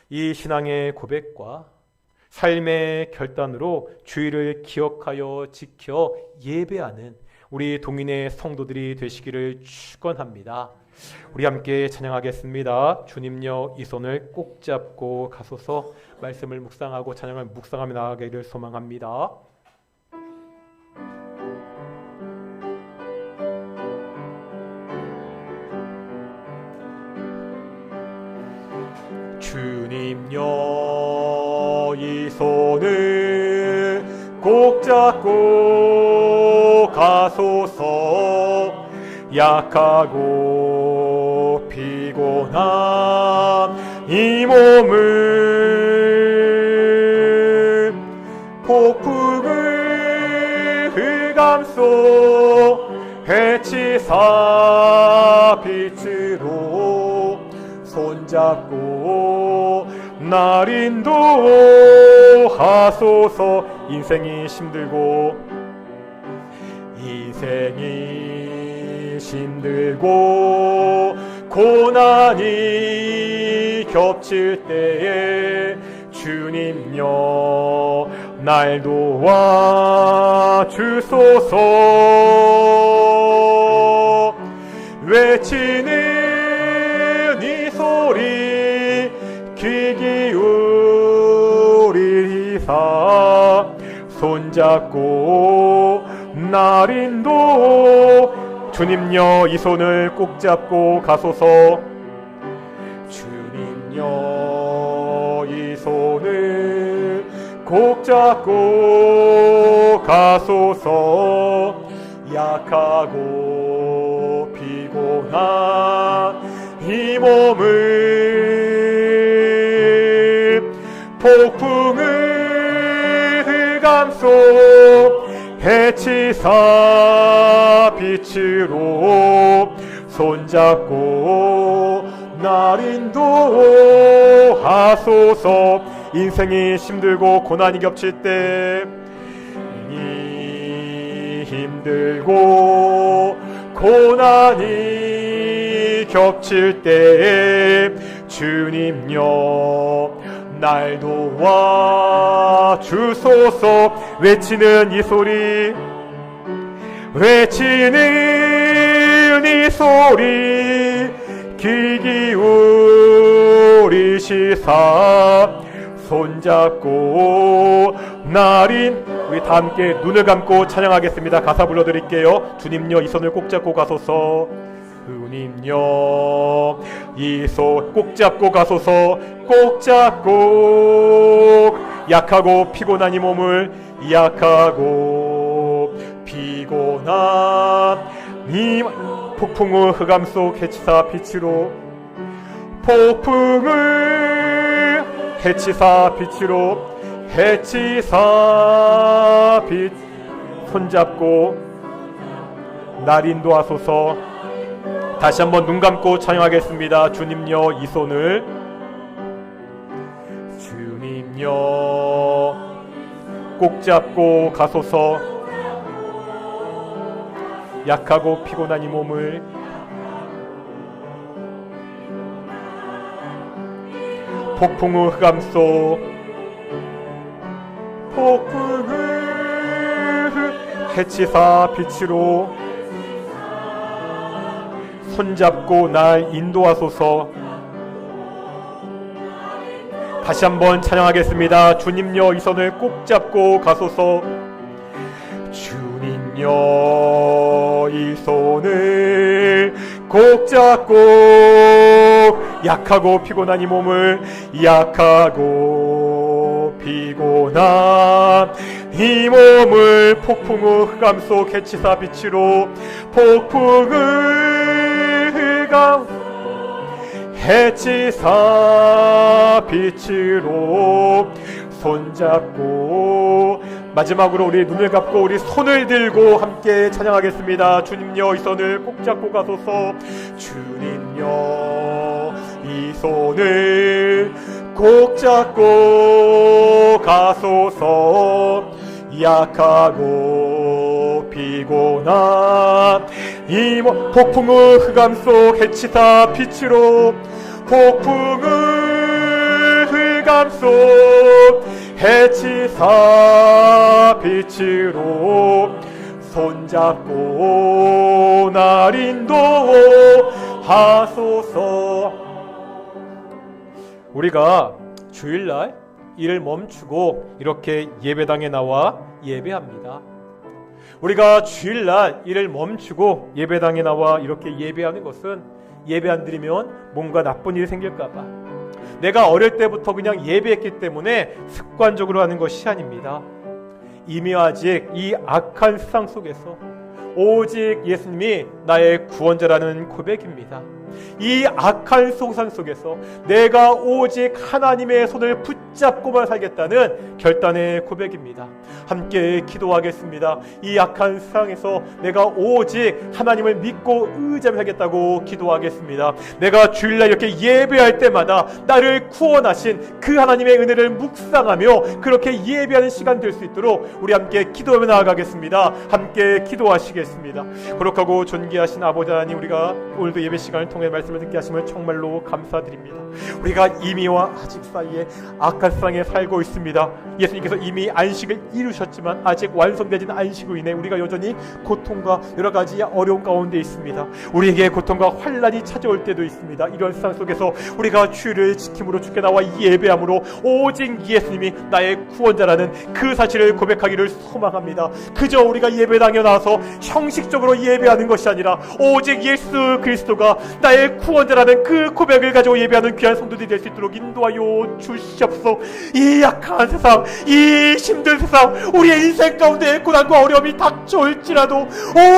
이 신앙의 고백과 삶의 결단으로 주의를 기억하여 지켜 예배하는 우리 동인의 성도들이 되시기를 축원합니다. 우리 함께 찬양하겠습니다. 주님여 이 손을 꼭 잡고 가소서. 말씀을 묵상하고 찬양을 묵상하며 나아가기를 소망합니다. 주님여 이 손을 꼭 잡고 가소서. 약하고 피곤한 이 몸을 폭풍을 흑암속 헤치사 빛으로 손잡고 날 인도하소서. 인생이 힘들고 고난이 겹칠 때에 주님여 날 도와주소서. 외치는 이 소리 귀 기울이사 손잡고 날 인도. 주님여 이 손을 꼭 잡고 가소서. 주님여 이 손을 꼭 잡고 가소서. 약하고 피곤한 이 몸을 폭풍을 흑암속 헤치사 빛으로 손잡고 날 인도하소서. 인생이 힘들고 고난이 겹칠 때 힘들고 고난이 겹칠 때 주님여 날 도와주소서. 외치는 이 소리 귀 기울이시사 손잡고 날인. 우리 다 함께 눈을 감고 찬양하겠습니다. 가사 불러드릴게요. 주님여 이 손을 꼭 잡고 가소서. 주님여 이 손 꼭 잡고 가소서. 꼭 잡고 약하고 피곤한 이 몸을 약하고 피곤한 이 폭풍의 흑암 속 헤치사 빛으로 폭풍을 헤치사 빛으로 헤치사 빛 손잡고 날 인도하소서. 다시 한번 눈 감고 찬양하겠습니다. 주님여 이 손을 주님여 꼭 잡고 가소서. 약하고 피곤한 이 몸을 폭풍의 흑암 속 폭풍을 헤치사 빛으로 손잡고 날 인도하소서. 다시 한번 찬양하겠습니다. 주님여 이 손을 꼭 잡고 가소서. 주님여 이 손을 꼭 잡고 약하고 피곤한 이 몸을 약하고 피곤한 이 몸을 폭풍의 흑암 속 헤치사 빛으로 폭풍의 흑암 헤치사 빛으로 손잡고 마지막으로 우리 눈을 감고 우리 손을 들고 함께 찬양하겠습니다. 주님여 이 손을 꼭 잡고 가소서. 주님여 이 손을 꼭 잡고 가소서. 약하고 피곤한 이 폭풍의 흑암 속 해치사 빛으로 폭풍의 흑암 속 해치사 빛으로 손잡고 날 인도하소서. 우리가 주일날 일을 멈추고 이렇게 예배당에 나와 예배합니다. 우리가 주일날 일을 멈추고 예배당에 나와 이렇게 예배하는 것은 예배 안 드리면 뭔가 나쁜 일이 생길까봐, 내가 어릴 때부터 그냥 예배했기 때문에 습관적으로 하는 것이 아닙니다. 이미 아직 이 악한 세상 속에서 오직 예수님이 나의 구원자라는 고백입니다. 이 악한 세상 속에서 내가 오직 하나님의 손을 붙잡고만 살겠다는 결단의 고백입니다. 함께 기도하겠습니다. 이 악한 세상에서 내가 오직 하나님을 믿고 의지하겠다고 기도하겠습니다. 내가 주일날 이렇게 예배할 때마다 나를 구원하신 그 하나님의 은혜를 묵상하며 그렇게 예배하는 시간 될 수 있도록 우리 함께 기도하며 나아가겠습니다. 함께 기도하시겠습니다. 거룩하고 존귀하신 아버지 하나님, 우리가 오늘도 예배 시간을 통해 말씀을 듣게 하심을 정말로 감사드립니다. 우리가 이미와 아직 사이에 악한 세상에 살고 있습니다. 예수님께서 이미 안식을 이루셨지만 아직 완성되진 안식으로 인해 우리가 여전히 고통과 여러 가지 어려움 가운데 있습니다. 우리에게 고통과 환난이 찾아올 때도 있습니다. 이런 세상 속에서 우리가 주를 지킴으로 주께 나와 예배함으로 오직 예수님이 나의 구원자라는 그 사실을 고백하기를 소망합니다. 그저 우리가 예배당에 나와서 형식적으로 예배하는 것이 아니라 오직 예수 그리스도가 나의 구원자라는 그 고백을 가지고 예배하는 귀한 성도들이 될 수 있도록 인도하여 주시옵소서. 이 약한 세상, 이 힘든 세상, 우리의 인생 가운데 고난과 어려움이 닥쳐올지라도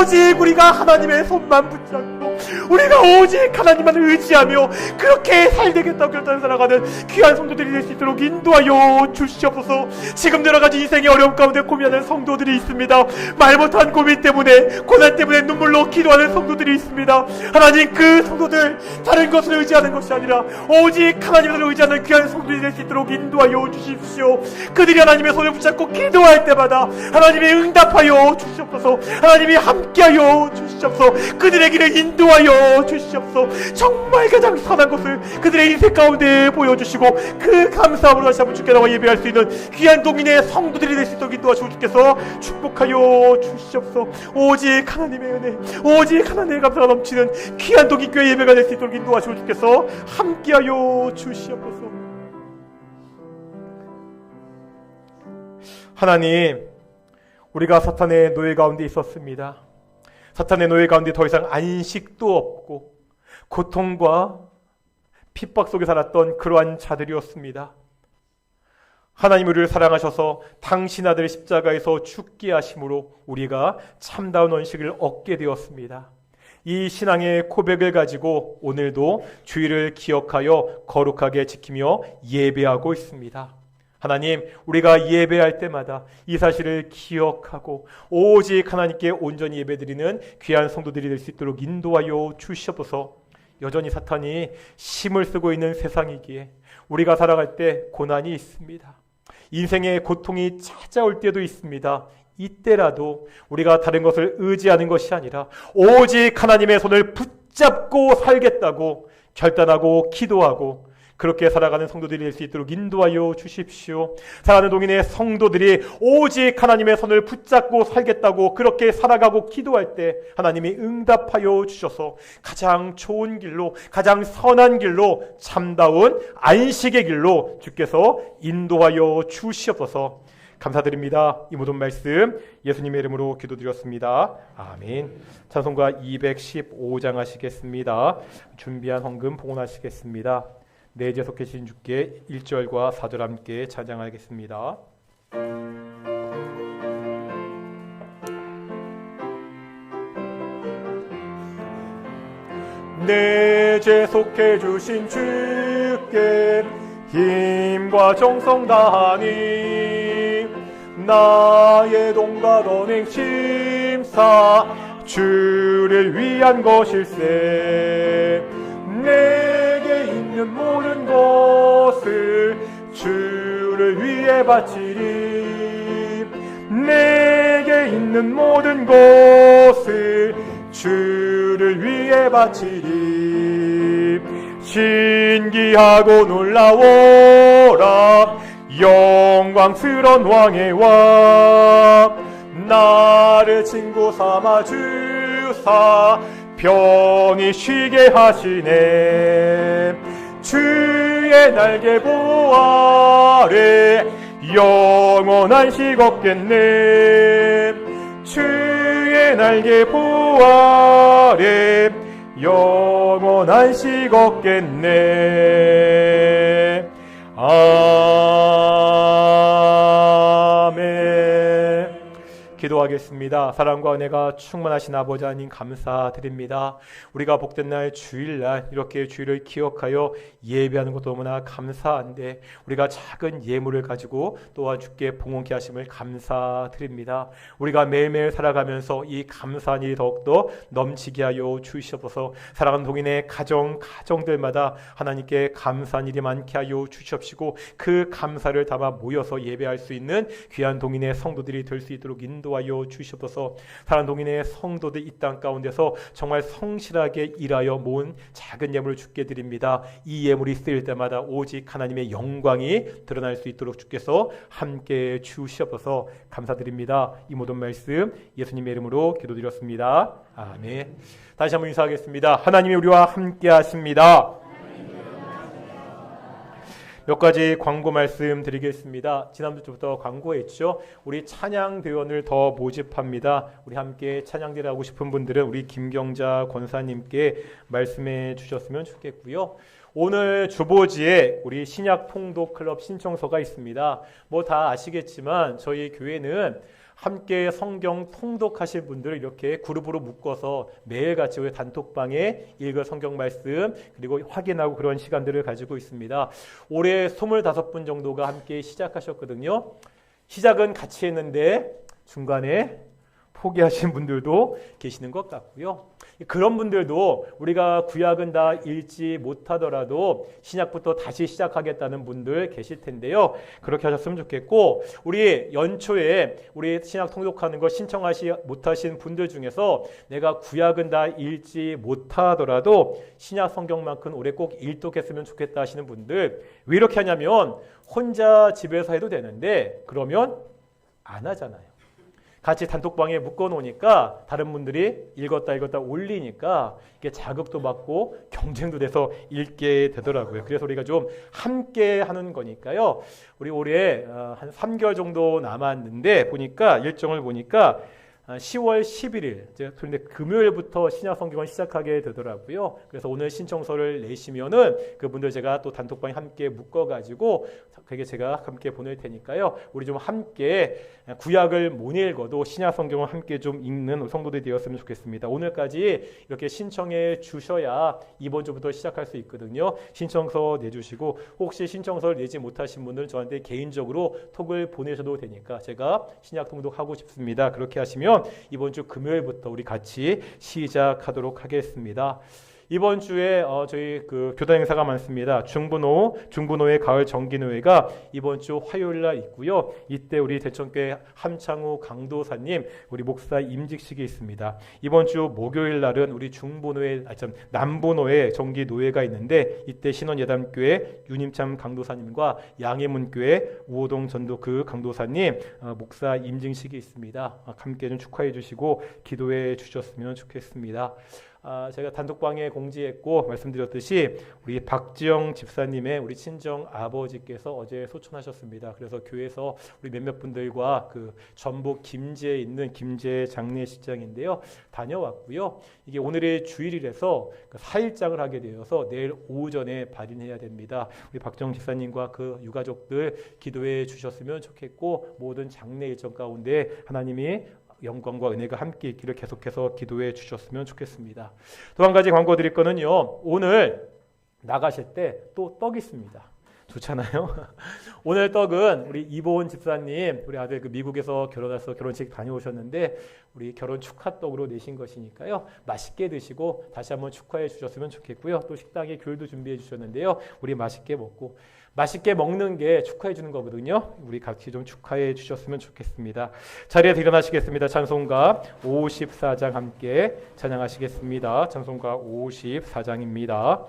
오직 우리가 하나님의 손만 붙잡고 우리가 오직 하나님만을 의지하며 그렇게 살되겠다고 결단해 살아가는 귀한 성도들이 될 수 있도록 인도하여 주시옵소서. 지금 여러 가지 인생의 어려움 가운데 고민하는 성도들이 있습니다. 말 못한 고민 때문에, 고난 때문에 눈물로 기도하는 성도들이 있습니다. 하나님, 그 성도들 다른 것을 의지하는 것이 아니라 오직 하나님을 의지하는 귀한 성도들이 될 수 있도록 인도하여 주십시오. 그들이 하나님의 손을 붙잡고 기도할 때마다 하나님이 응답하여 주시옵소서. 하나님이 함께하여 주시옵소서. 그들의 길을 인도하여 주시옵소서. 정말 가장 선한 것을 그들의 인생 가운데 보여주시고 그 감사함으로 다시 한번 주께 나와 예배할 수 있는 귀한 동인의 성도들이 될 수 있도록 인도하시고 주께서 축복하여 주시옵소서. 오직 하나님의 은혜, 오직 하나님의 감사가 넘치는 귀한 동인교회 예배가 될 수 있도록 인도하시고 주께서 함께하여 주시옵소서. 하나님, 우리가 사탄의 노예 가운데 있었습니다. 사탄의 노예 가운데 더 이상 안식도 없고 고통과 핍박 속에 살았던 그러한 자들이었습니다. 하나님 우리를 사랑하셔서 당신 아들 십자가에서 죽게 하심으로 우리가 참다운 언식을 얻게 되었습니다. 이 신앙의 고백을 가지고 오늘도 주일을 기억하여 거룩하게 지키며 예배하고 있습니다. 하나님, 우리가 예배할 때마다 이 사실을 기억하고 오직 하나님께 온전히 예배드리는 귀한 성도들이 될 수 있도록 인도하여 주시옵소서. 여전히 사탄이 힘을 쓰고 있는 세상이기에 우리가 살아갈 때 고난이 있습니다. 인생의 고통이 찾아올 때도 있습니다. 이때라도 우리가 다른 것을 의지하는 것이 아니라 오직 하나님의 손을 붙잡고 살겠다고 결단하고 기도하고 그렇게 살아가는 성도들이 될 수 있도록 인도하여 주십시오. 사랑하는 동인의 성도들이 오직 하나님의 손을 붙잡고 살겠다고 그렇게 살아가고 기도할 때 하나님이 응답하여 주셔서 가장 좋은 길로, 가장 선한 길로, 참다운 안식의 길로 주께서 인도하여 주시옵소서. 감사드립니다. 이 모든 말씀 예수님의 이름으로 기도드렸습니다. 아멘. 찬송가 215장 하시겠습니다. 준비한 헌금 봉헌하시겠습니다. 내재 속해 계신 주께 1절과 4절 함께 찬양하겠습니다. 내재 속해 주신 주께 힘과 정성 다하니 나의 돈과 언행 심사 주를 위한 것일세. 내게 있는 모든 것을 주를 위해 바치리. 내게 있는 모든 것을 주를 위해 바치리. 신기하고 놀라워라 영광스런 왕의 왕. 나를 친구 삼아 주사 편히 쉬게 하시네. 주의 날개 보호 아래 영원한 식 없겠네. 주의 날개 보호 아래 영원한 식 없겠네. 아멘. 기도하겠습니다. 사랑과 은혜가 충만하신 아버지 하나님 감사드립니다. 우리가 복된 날 주일날 이렇게 주일을 기억하여 예배하는 것도 너무나 감사한데 우리가 작은 예물을 가지고 또한 주께 봉헌케 하심을 감사드립니다. 우리가 매일매일 살아가면서 이 감사한 일이 더욱더 넘치게 하여 주시옵소서. 사랑하는 동인의 가정들마다 하나님께 감사한 일이 많게 하여 주시옵시고 그 감사를 담아 모여서 예배할 수 있는 귀한 동인의 성도들이 될 수 있도록 인도하여 주시옵소서. 사랑하는 동인의 성도들 이 땅 가운데서 정말 성실하게 일하여 모은 작은 예물을 주께 드립니다. 이 예물이 쓰일 때마다 오직 하나님의 영광이 드러날 수 있도록 주께서 함께 주시옵소서. 감사드립니다. 이 모든 말씀 예수님의 이름으로 기도드렸습니다. 아멘. 다시 한번 인사하겠습니다. 하나님이 우리와 함께 하십니다. 몇 가지 광고 말씀 드리겠습니다. 지난주부터 광고했죠. 우리 찬양대원을 더 모집합니다. 우리 함께 찬양대를 하고 싶은 분들은 우리 김경자 권사님께 말씀해 주셨으면 좋겠고요. 오늘 주보지에 우리 신약통독클럽 신청서가 있습니다. 뭐 다 아시겠지만 저희 교회는 함께 성경 통독하실 분들을 이렇게 그룹으로 묶어서 매일같이 우리 단톡방에 읽을 성경 말씀 그리고 확인하고 그런 시간들을 가지고 있습니다. 올해 25분 정도가 함께 시작하셨거든요. 시작은 같이 했는데 중간에 포기하신 분들도 계시는 것 같고요. 그런 분들도 우리가 구약은 다 읽지 못하더라도 신약부터 다시 시작하겠다는 분들 계실 텐데요. 그렇게 하셨으면 좋겠고 우리 연초에 우리 신약 통독하는 거 신청하시 못하신 분들 중에서 내가 구약은 다 읽지 못하더라도 신약 성경만큼 올해 꼭 일독했으면 좋겠다 하시는 분들 왜 이렇게 하냐면 혼자 집에서 해도 되는데 그러면 안 하잖아요. 같이 단톡방에 묶어놓으니까 다른 분들이 읽었다 올리니까 이게 자극도 받고 경쟁도 돼서 읽게 되더라고요. 그래서 우리가 좀 함께 하는 거니까요. 우리 올해 한 3개월 정도 남았는데 보니까 일정을 보니까 10월 11일, 그런데 금요일부터 신약 성경을 시작하게 되더라고요. 그래서 오늘 신청서를 내시면은 그분들 제가 또 단톡방에 함께 묶어가지고 그게 제가 함께 보낼 테니까요. 우리 좀 함께 구약을 못 읽어도 신약 성경을 함께 좀 읽는 성도들이 되었으면 좋겠습니다. 오늘까지 이렇게 신청해 주셔야 이번 주부터 시작할 수 있거든요. 신청서 내주시고 혹시 신청서를 내지 못하신 분들은 저한테 개인적으로 톡을 보내셔도 되니까 제가 신약 통독하고 싶습니다. 그렇게 하시면 이번 주 금요일부터 우리 같이 시작하도록 하겠습니다. 이번 주에 저희 그 교단 행사가 많습니다. 중부노회 가을 정기노회가 이번 주 화요일 날 있고요. 이때 우리 대천교회 함창우 강도사님 우리 목사 임직식이 있습니다. 이번 주 목요일 날은 우리 남부노회 정기노회가 있는데 이때 신원예담교회 윤임참 강도사님과 양해문교회 우호동 전도그 강도사님 목사 임직식이 있습니다. 함께 좀 축하해 주시고 기도해 주셨으면 좋겠습니다. 제가 단톡방에 공지했고 말씀드렸듯이 우리 박지영 집사님의 우리 친정 아버지께서 어제 소천하셨습니다. 그래서 교회에서 우리 몇몇 분들과 그 전북 김제에 있는 김제 장례식장인데요 다녀왔고요. 이게 오늘의 주일이라서 4일장을 하게 되어서 내일 오전에 발인해야 됩니다. 우리 박지영 집사님과 그 유가족들 기도해 주셨으면 좋겠고 모든 장례 일정 가운데 하나님이 영광과 은혜가 함께 있기를 계속해서 기도해 주셨으면 좋겠습니다. 또 한 가지 광고 드릴 거는요. 오늘 나가실 때 또 떡이 있습니다. 좋잖아요. 오늘 떡은 우리 이보은 집사님, 우리 아들 그 미국에서 결혼해서 결혼식 다녀오셨는데 우리 결혼 축하 떡으로 내신 것이니까요. 맛있게 드시고 다시 한번 축하해 주셨으면 좋겠고요. 또 식당에 귤도 준비해 주셨는데요. 우리 맛있게 먹고 맛있게 먹는 게 축하해 주는 거거든요. 우리 같이 좀 축하해 주셨으면 좋겠습니다. 자리에서 일어나시겠습니다. 찬송가 54장 함께 찬양하시겠습니다. 찬송가 54장입니다.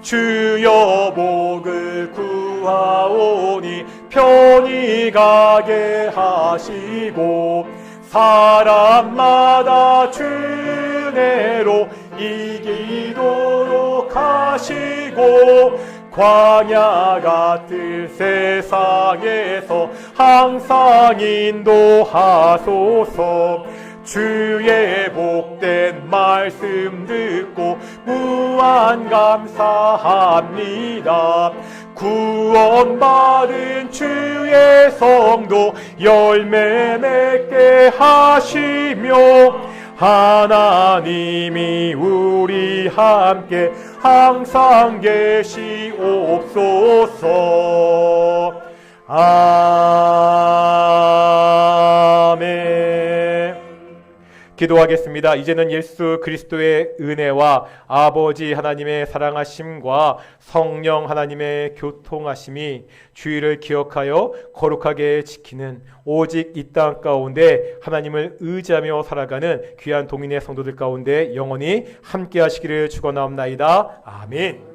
주여 복을 구하오니 편히 가게 하시고 사람마다 주 은혜로 이기도록 하시고 광야 같은 세상에서 항상 인도하소서. 주의 복된 말씀 듣고 무한 감사합니다. 구원받은 주의 성도 열매 맺게 하시며 하나님이 우리 함께 항상 계시옵소서. 아멘. 기도하겠습니다. 이제는 예수 그리스도의 은혜와 아버지 하나님의 사랑하심과 성령 하나님의 교통하심이 주의를 기억하여 거룩하게 지키는 오직 이 땅 가운데 하나님을 의지하며 살아가는 귀한 동인의 성도들 가운데 영원히 함께 하시기를 축원하옵나이다. 아멘.